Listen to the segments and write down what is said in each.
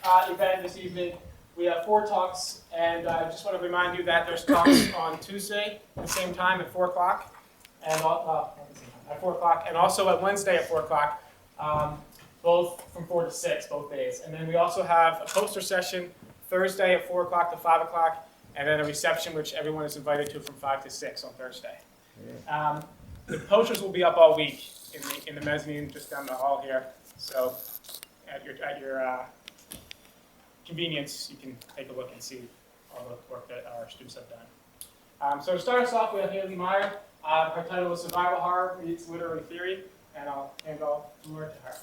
event this evening. We have 4 talks, and I just want to remind you that there's talks on Tuesday at the same time at 4 o'clock, and at 4 o'clock, and also at Wednesday at 4 o'clock, both from 4 to 6, both days. And then we also have a poster session Thursday at 4 o'clock to 5 o'clock, and then a reception which everyone is invited to from 5 to 6 on Thursday. The posters will be up all week in the mezzanine just down the hall here. So at your convenience, you can take a look and see all the work that our students have done. So to start us off, we have Haley Meyer. Her title is Survival Horror Meets Literary Theory, and I'll hand off the word to her.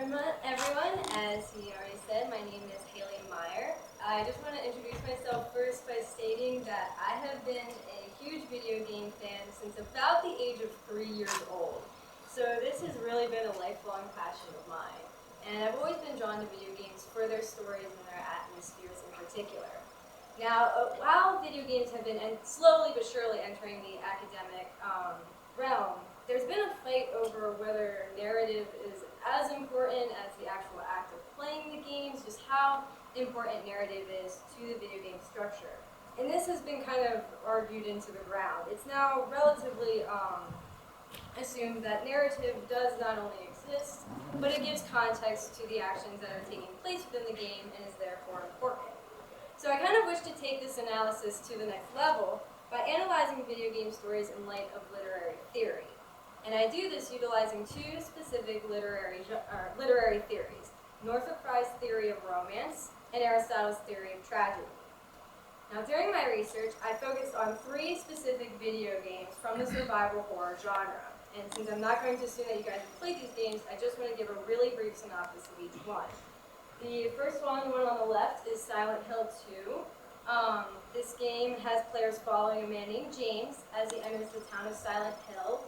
Hello everyone, as he already said, my name is Haley Meyer. I just want to introduce myself first by stating that I have been a huge video game fan since about the age of 3 years old. So this has really been a lifelong passion of mine. And I've always been drawn to video games for their stories and their atmospheres in particular. Now, while video games have been slowly but surely entering the academic realm, there's been a fight over whether narrative is as important as the actual act of playing the games, just how important narrative is to the video game structure. And this has been kind of argued into the ground. It's now relatively assumed that narrative does not only exist, but it gives context to the actions that are taking place within the game and is therefore important. So I kind of wish to take this analysis to the next level by analyzing video game stories in light of literary theory. And I do this utilizing 2 specific literary theories, Northrop Frye's theory of romance and Aristotle's theory of tragedy. Now, during my research, I focused on 3 specific video games from the survival horror genre. And since I'm not going to assume that you guys have played these games, I just want to give a really brief synopsis of each one. The first one, the one on the left, is Silent Hill 2. This game has players following a man named James as he enters the town of Silent Hill.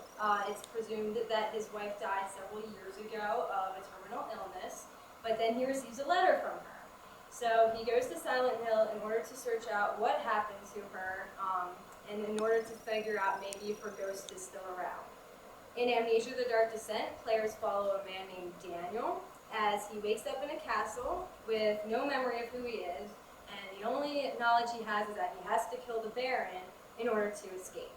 It's presumed that his wife died several years ago of a terminal illness, but then he receives a letter from her. So he goes to Silent Hill in order to search out what happened to her, and in order to figure out maybe if her ghost is still around. In Amnesia: The Dark Descent, players follow a man named Daniel as he wakes up in a castle with no memory of who he is, and the only knowledge he has is that he has to kill the Baron in order to escape.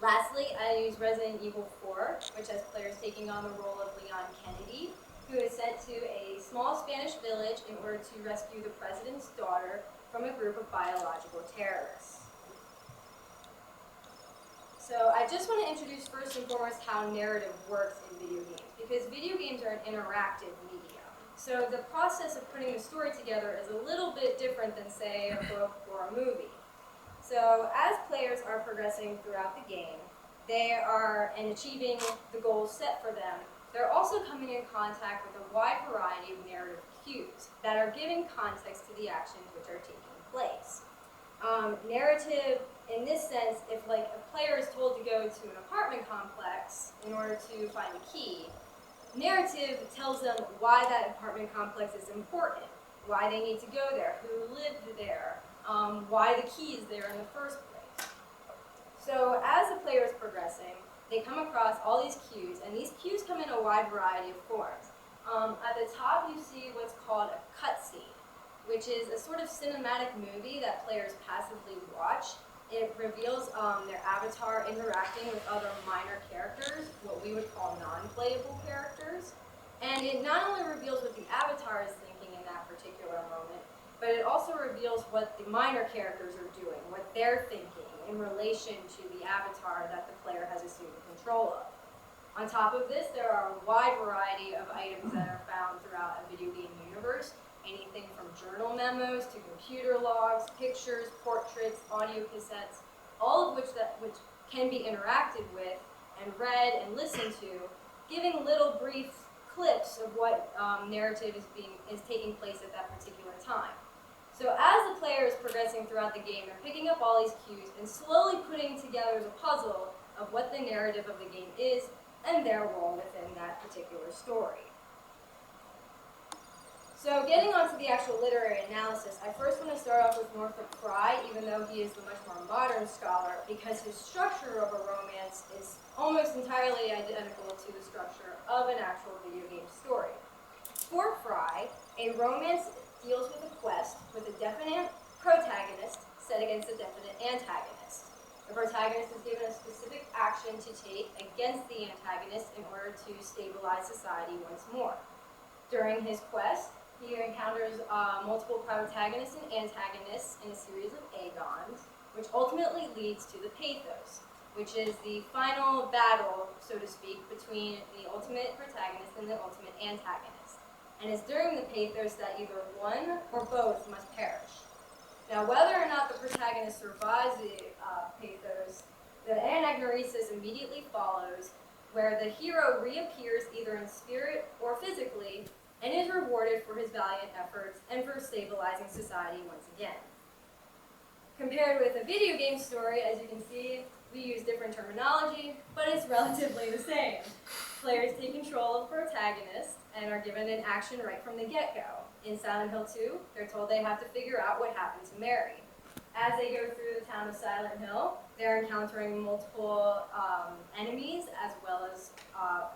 Lastly, I use Resident Evil 4, which has players taking on the role of Leon Kennedy, who is sent to a small Spanish village in order to rescue the president's daughter from a group of biological terrorists. So I just want to introduce first and foremost how narrative works in video games, because video games are an interactive medium. So the process of putting a story together is a little bit different than, say, a book or a movie. So as players are progressing throughout the game, and achieving the goals set for them, they're also coming in contact with a wide variety of narrative cues that are giving context to the actions which are taking place. Narrative, in this sense, if a player is told to go to an apartment complex in order to find a key, narrative tells them why that apartment complex is important, why they need to go there, who lived there, why the key is there in the first place. So as the player is progressing, they come across all these cues, and these cues come in a wide variety of forms. At the top you see what's called a cutscene, which is a sort of cinematic movie that players passively watch. It reveals their avatar interacting with other minor characters, what we would call non-playable characters. And it not only reveals what the avatar is thinking in that particular moment, but it also reveals what the minor characters are doing, what they're thinking in relation to the avatar that the player has assumed control of. On top of this, there are a wide variety of items that are found throughout a video game universe, anything from journal memos to computer logs, pictures, portraits, audio cassettes, all of which can be interacted with and read and listened to, giving little brief clips of what narrative is taking place at that particular time. So as the player is progressing throughout the game, they're picking up all these cues and slowly putting together the puzzle of what the narrative of the game is and their role within that particular story. So getting onto the actual literary analysis, I first want to start off with Northrop Frye, even though he is the much more modern scholar, because his structure of a romance is almost entirely identical to the structure of an actual video game story. For Frye, a romance deals with a quest with a definite protagonist set against a definite antagonist. The protagonist is given a specific action to take against the antagonist in order to stabilize society once more. During his quest, he encounters multiple protagonists and antagonists in a series of agons, which ultimately leads to the pathos, which is the final battle, so to speak, between the ultimate protagonist and the ultimate antagonist. And it's during the pathos that either one or both must perish. Now, whether or not the protagonist survives the pathos, the anagnoresis immediately follows, where the hero reappears either in spirit or physically, and is rewarded for his valiant efforts and for stabilizing society once again. Compared with a video game story, as you can see, we use different terminology, but it's relatively the same. Players take control of the protagonist and are given an action right from the get-go. In Silent Hill 2, they're told they have to figure out what happened to Mary. As they go through the town of Silent Hill, they're encountering multiple enemies as well as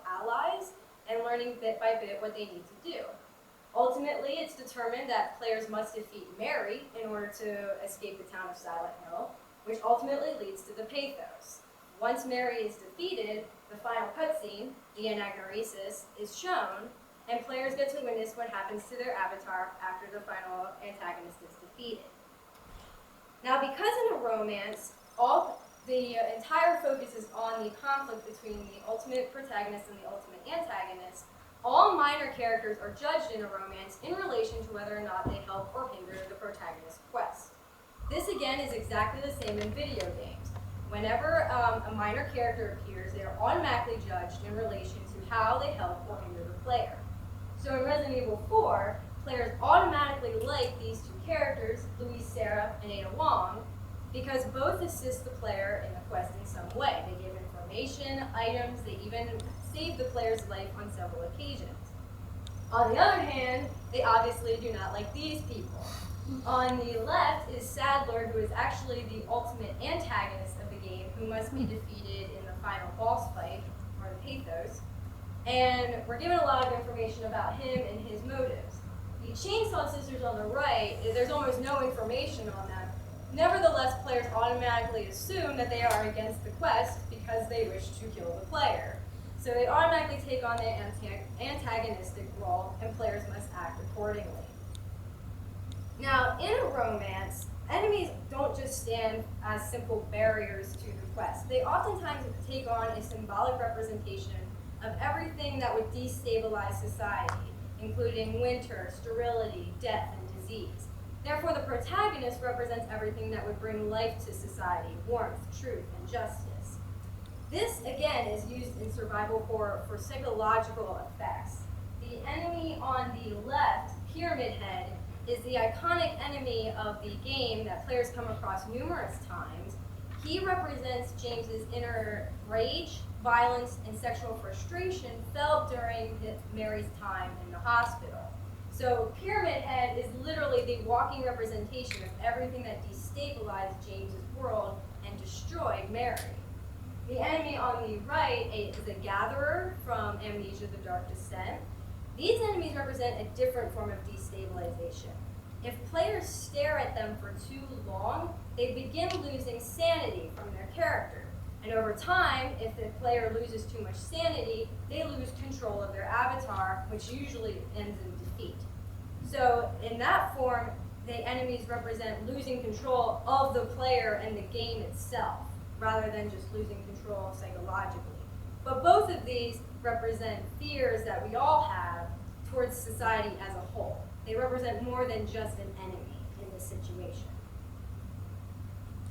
allies, and learning bit by bit what they need to do. Ultimately, it's determined that players must defeat Mary in order to escape the town of Silent Hill, which ultimately leads to the pathos. Once Mary is defeated, the final cutscene, the anagnoresis, is shown, and players get to witness what happens to their avatar after the final antagonist is defeated. Now, because in a romance, the entire focus is on the conflict between the ultimate protagonist and the ultimate antagonist, all minor characters are judged in a romance in relation to whether or not they help or hinder the protagonist's quest. This again is exactly the same in video games. Whenever a minor character appears, they are automatically judged in relation to how they help or hinder the player. So in Resident Evil 4, players automatically like these two characters, Louise Sarah and Ada Wong, because both assist the player in the quest in some way. They give information, items, they even save the player's life on several occasions. On the other hand, they obviously do not like these people. On the left is Sadler, who is actually the ultimate antagonist of the game, who must be defeated in the final boss fight, or the pathos. And we're given a lot of information about him and his motives. The Chainsaw Sisters on the right, there's almost no information on them. Nevertheless, players automatically assume that they are against the quest because they wish to kill the player. So they automatically take on the antagonistic role, and players must act accordingly. Now, in a romance, enemies don't just stand as simple barriers to the quest. They oftentimes take on a symbolic representation of everything that would destabilize society, including winter, sterility, death, and disease. Therefore, the protagonist represents everything that would bring life to society, warmth, truth, and justice. This, again, is used in survival horror for psychological effects. The enemy on the left, Pyramid Head, is the iconic enemy of the game that players come across numerous times. He represents James's inner rage, violence, and sexual frustration felt during Mary's time in the hospital. So Pyramid Head is literally the walking representation of everything that destabilized James's world and destroyed Mary. The enemy on the right is a gatherer from Amnesia: The Dark Descent. These enemies represent a different form of destabilization. If players stare at them for too long, they begin losing sanity from their character. And over time, if the player loses too much sanity, they lose control of their avatar, which usually ends in defeat. So in that form, the enemies represent losing control of the player and the game itself, rather than just losing control psychologically. But both of these represent fears that we all have towards society as a whole. They represent more than just an enemy in this situation.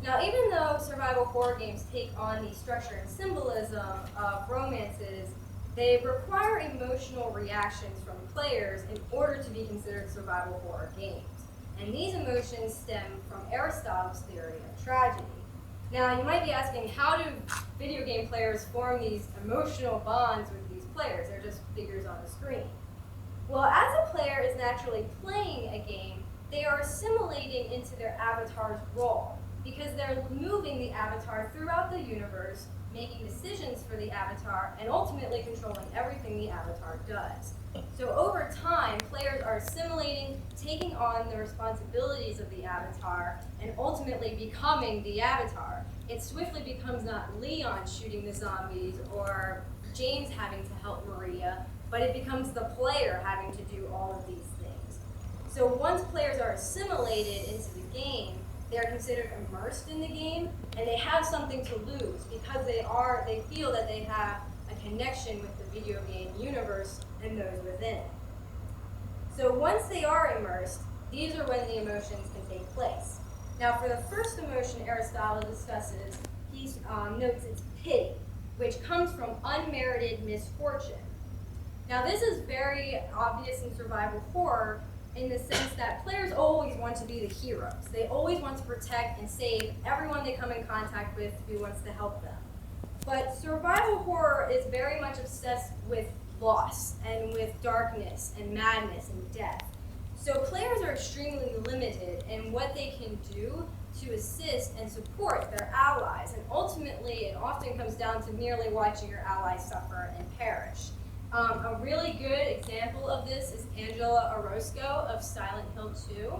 Now, even though survival horror games take on the structure and symbolism of romances, they require emotional reactions from players in order to be considered survival horror games. And these emotions stem from Aristotle's theory of tragedy. Now, you might be asking, how do video game players form these emotional bonds with these players? They're just figures on the screen. Well, as a player is naturally playing a game, they are assimilating into their avatar's role because they're moving the avatar throughout the universe, making decisions for the avatar, and ultimately controlling everything the avatar does. So over time, players are assimilating, taking on the responsibilities of the avatar, and ultimately becoming the avatar. It swiftly becomes not Leon shooting the zombies or James having to help Maria, but it becomes the player having to do all of these things. So once players are assimilated into the game, they're considered immersed in the game, and they have something to lose because they feel that they have a connection with the video game universe and those within it. So once they are immersed, these are when the emotions can take place. Now for the first emotion Aristotle discusses, he notes it's pity, which comes from unmerited misfortune. Now this is very obvious in survival horror in the sense that players always want to be the heroes. They always want to protect and save everyone they come in contact with who wants to help them. But survival horror is very much obsessed with loss and with darkness and madness and death. So players are extremely limited in what they can do to assist and support their allies. And ultimately, it often comes down to merely watching your allies suffer and perish. A really good example of this is Angela Orozco of Silent Hill 2.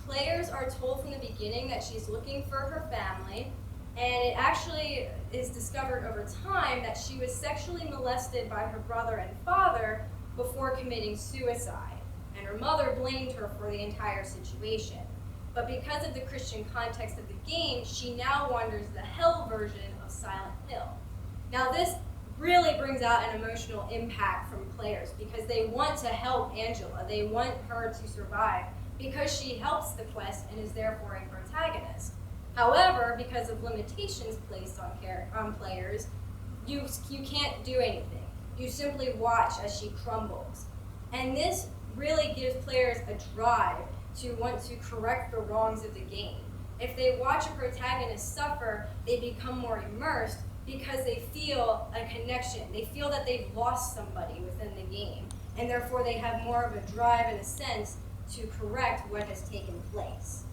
Players are told from the beginning that she's looking for her family, and it actually is discovered over time that she was sexually molested by her brother and father before committing suicide, and her mother blamed her for the entire situation. But because of the Christian context of the game, she now wanders the hell version of Silent Hill. Now this really brings out an emotional impact from players because they want to help Angela. They want her to survive because she helps the quest and is therefore a protagonist. However, because of limitations placed on players, you can't do anything. You simply watch as she crumbles. And this really gives players a drive to want to correct the wrongs of the game. If they watch a protagonist suffer, they become more immersed because they feel a connection. They feel that they've lost somebody within the game, and therefore they have more of a drive and a sense to correct what has taken place.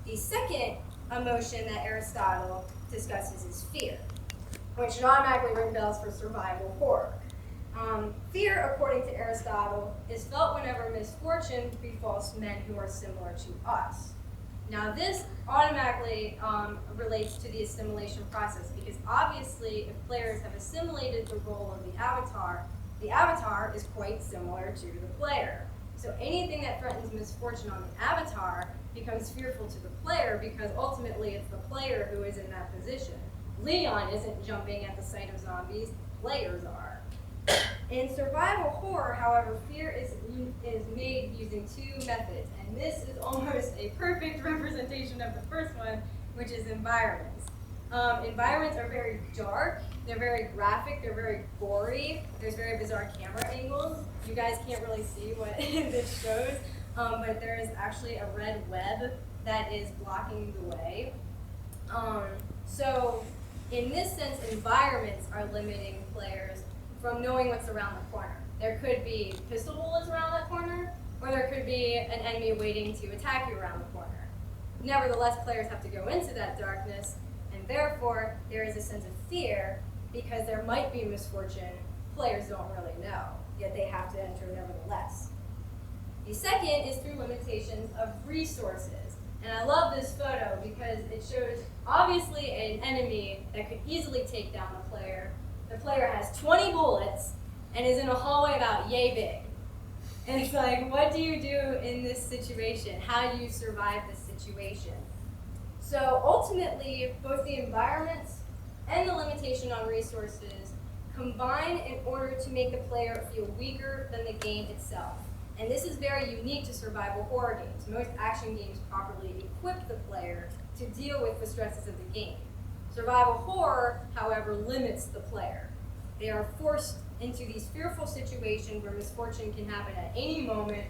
The second emotion that Aristotle discusses is fear, which should automatically ring bells for survival horror. Fear, according to Aristotle, is felt whenever misfortune befalls men who are similar to us. Now this automatically relates to the assimilation process because obviously if players have assimilated the role of the avatar is quite similar to the player. So anything that threatens misfortune on the avatar becomes fearful to the player because ultimately it's the player who is in that position. Leon isn't jumping at the sight of zombies, players are. In survival horror, however, fear is made using two methods, and this is almost a perfect representation of the first one, which is environments. Environments are very dark, they're very graphic, they're very gory, there's very bizarre camera angles. You guys can't really see what this shows, but there is actually a red web that is blocking the way. So in this sense, environments are limiting players from knowing what's around the corner. There could be pistol bullets around that corner, or there could be an enemy waiting to attack you around the corner. Nevertheless, players have to go into that darkness, and therefore there is a sense of fear because there might be misfortune. Players don't really know, yet they have to enter nevertheless. The second is through limitations of resources. And I love this photo because it shows obviously an enemy that could easily take down the player. The player has 20 bullets and is in a hallway about yay big. And it's like, what do you do in this situation? How do you survive this situation? So ultimately, both the environments and the limitation on resources combine in order to make the player feel weaker than the game itself. And this is very unique to survival horror games. Most action games properly equip the player to deal with the stresses of the game. Survival horror, however, limits the player. They are forced into these fearful situations where misfortune can happen at any moment,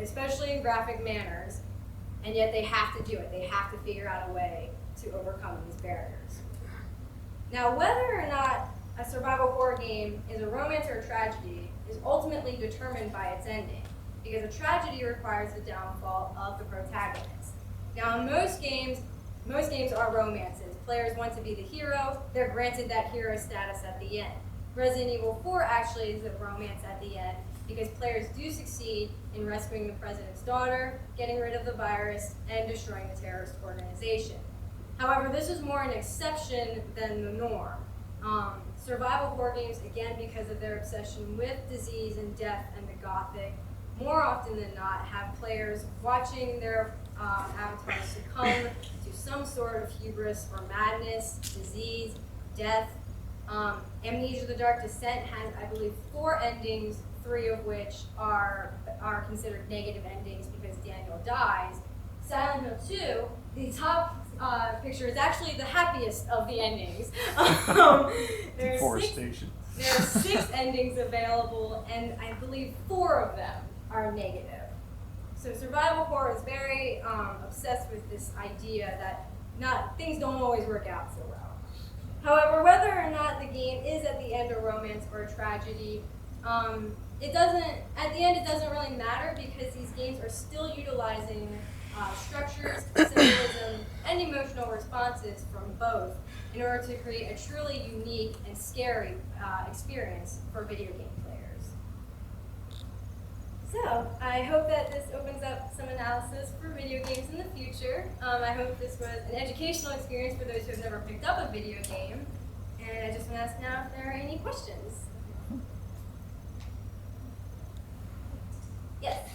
especially in graphic manners, and yet they have to do it. They have to figure out a way to overcome these barriers. Now, whether or not a survival horror game is a romance or a tragedy is ultimately determined by its ending, because a tragedy requires the downfall of the protagonist. Now, in most games are romances. Players want to be the hero. They're granted that hero status at the end. Resident Evil 4 actually is a romance at the end because players do succeed in rescuing the president's daughter, getting rid of the virus, and destroying the terrorist organization. However, this is more an exception than the norm. Survival horror games, again, because of their obsession with disease and death and the gothic, more often than not have players watching their avatars succumb to some sort of hubris or madness, disease, death. Amnesia: The Dark Descent has, I believe, 4 endings, 3 of which are considered negative endings because Daniel dies. Silent Hill 2, the top picture is actually the happiest of the endings. Deforestation. There are 6 endings available, and I believe 4 of them are negative. So survival horror is very obsessed with this idea that things don't always work out so well. However, whether or not the game is at the end a romance or a tragedy, at the end it doesn't really matter because these games are still utilizing structures, symbolism, and emotional responses from both in order to create a truly unique and scary experience for video game players. So, I hope that this opens up some analysis for video games in the future. I hope this was an educational experience for those who have never picked up a video game. And I just want to ask now if there are any questions. Yes?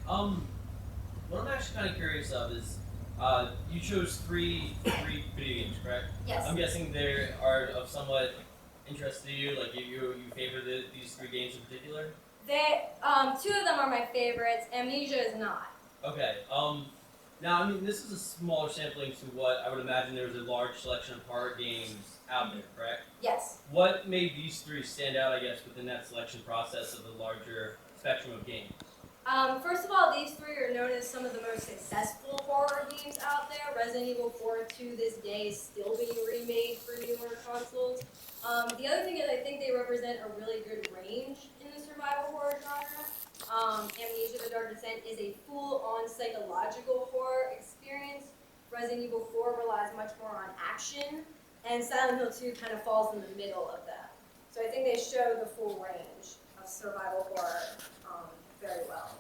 What I'm actually kind of curious of is, you chose three video games, correct? Yes. I'm guessing they are of somewhat interest to you, like you favor these 3 games in particular? 2 of them are my favorites. Amnesia is not. Okay. Now, I mean, this is a smaller sampling to what I would imagine there's a large selection of horror games out there, correct? Yes. What made these 3 stand out, I guess, within that selection process of the larger spectrum of games? First of all, these 3 are known as some of the most successful horror games out there. Resident Evil 4 to this day is still being remade for newer consoles. The other thing is I think they represent a really good range in the survival horror genre. Amnesia: The Dark Descent is a full-on psychological horror experience. Resident Evil 4 relies much more on action, and Silent Hill 2 kind of falls in the middle of that. So I think they show the full range of survival horror very well.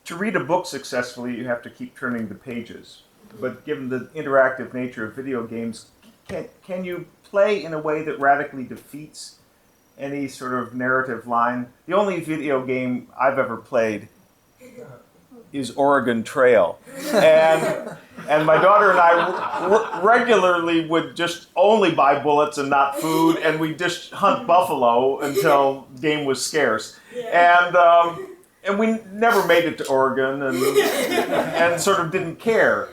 To read a book successfully, you have to keep turning the pages. But given the interactive nature of video games, can you play in a way that radically defeats any sort of narrative line? The only video game I've ever played is Oregon Trail. And my daughter and I regularly would just only buy bullets and not food, and we'd just hunt buffalo until game was scarce. And we never made it to Oregon and sort of didn't care.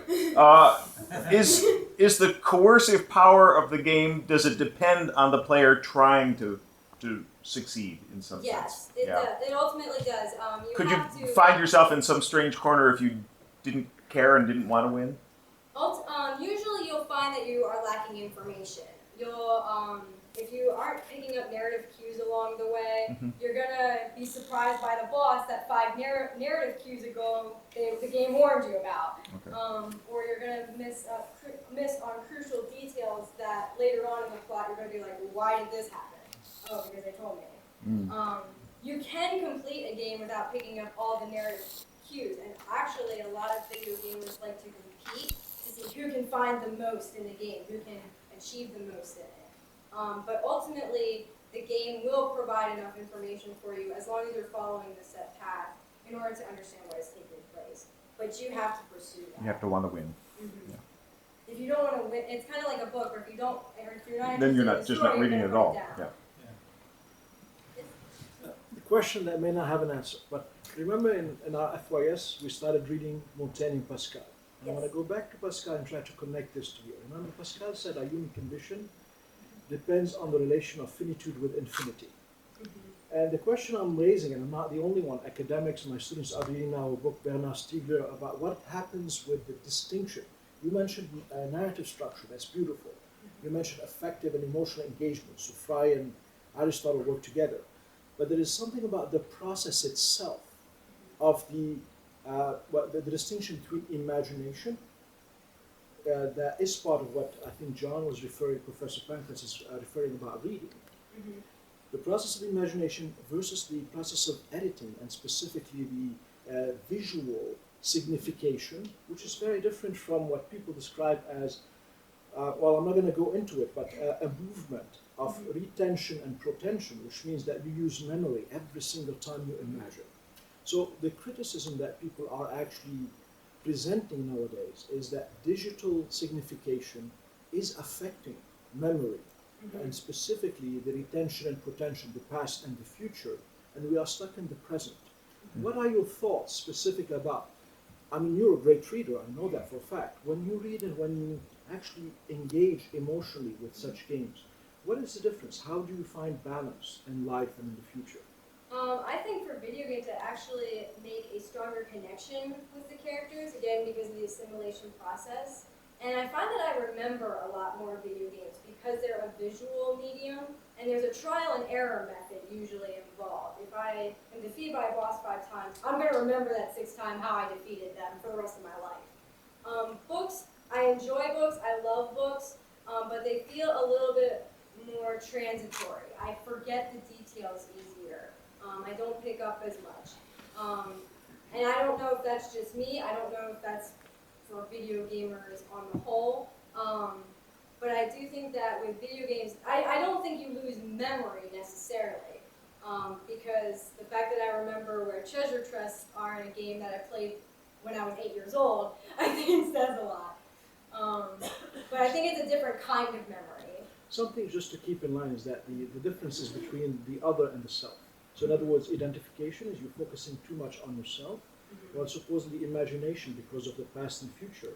Is the coercive power of the game, does it depend on the player trying to succeed in some sense? Yes, it does. It ultimately does. Could you find yourself in some strange corner if you didn't care and didn't want to win? Usually you'll find that you are lacking information. If you aren't picking up narrative cues along the way, you're gonna be surprised by the boss that 5 narrative cues ago the game warned you about. Okay. Or you're gonna miss on crucial details that later on in the plot you're gonna be like, well, why did this happen? Oh, because they told me. You can complete a game without picking up all the narrative cues, and actually a lot of video gamers like to compete to see who can find the most in the game, who can achieve the most in it. But ultimately, the game will provide enough information for you as long as you're following the set path in order to understand what is taking place. But you have to pursue that. You have to want to win. Yeah. If you don't want to win, it's kind of like a book, or if you're not Then you're interested not in the just story, not reading you're at gonna all. put it down. The question that may not have an answer, but remember in our FYS, we started reading Montaigne and Pascal. I want to go back to Pascal and try to connect this together. Remember, Pascal said our human condition depends on the relation of finitude with infinity. And the question I'm raising, and I'm not the only one, academics and my students are reading now a book, Bernard Stiegler, about what happens with the distinction. You mentioned a narrative structure, that's beautiful. You mentioned affective and emotional engagement. So Frye and Aristotle work together. But there is something about the process itself of the distinction between imagination that is part of what I think John was referring, Professor Pankratz is referring about reading. Mm-hmm. The process of imagination versus the process of editing, and specifically the visual signification, which is very different from what people describe as, well, I'm not going to go into it, but a movement of retention and protension, which means that you use memory every single time you imagine. So the criticism that people are actually presenting nowadays is that digital signification is affecting memory, and specifically the retention and protention, the past and the future, and we are stuck in the present. What are your thoughts specific about? I mean, you're a great reader, I know that for a fact. When you read and when you actually engage emotionally with such games, what is the difference? How do you find balance in life and in the future? I think for video games to actually make a stronger connection with the characters, again, because of the assimilation process. And I find that I remember a lot more video games because they're a visual medium, and there's a trial and error method usually involved. If I am defeated by a boss 5 times, I'm going to remember that 6th time how I defeated them for the rest of my life. Books, I enjoy books, I love books, but they feel a little bit more transitory. I forget the details easier. I don't pick up as much. And I don't know if that's just me. I don't know if that's for video gamers on the whole. But I do think that with video games, I don't think you lose memory necessarily. Because the fact that I remember where treasure chests are in a game that I played when I was 8 years old, I think says a lot. But I think it's a different kind of memory. Something just to keep in mind is that the differences between the other and the self. So in other words, identification is you're focusing too much on yourself, while supposedly imagination, because of the past and future,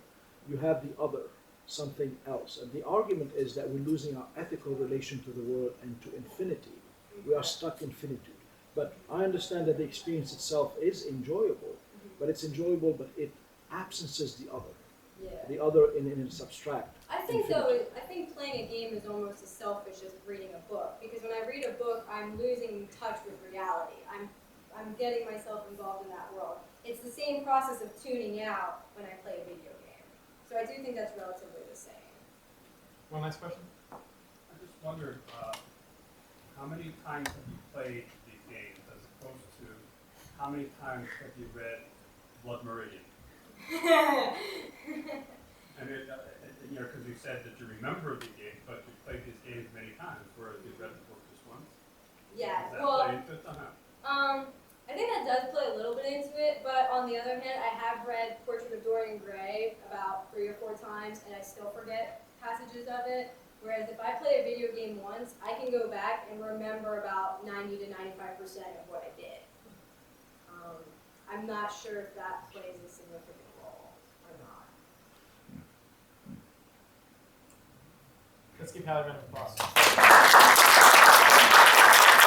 you have the other, something else. And the argument is that we're losing our ethical relation to the world and to infinity. We are stuck in finitude. But I understand that the experience itself is enjoyable, but it's enjoyable, but it absences the other. Yeah. The other in its abstract. I think I think playing a game is almost as selfish as reading a book, because when I read a book, I'm losing touch with reality. I'm getting myself involved in that world. It's the same process of tuning out when I play a video game. So I do think that's relatively the same. One last question? I just wondered, how many times have you played these games as opposed to how many times have you read Blood Meridian? And because you said that you remember the game, but you played these games many times, whereas you read the book just once. Yeah, Does that well, play into it somehow? I think that does play a little bit into it, but on the other hand, I have read Portrait of Dorian Gray about 3 or 4 times, and I still forget passages of it. Whereas if I play a video game once, I can go back and remember about 90 to 95% of what I did. I'm not sure if that plays a significant role or not. Let's give Hallie a round of applause.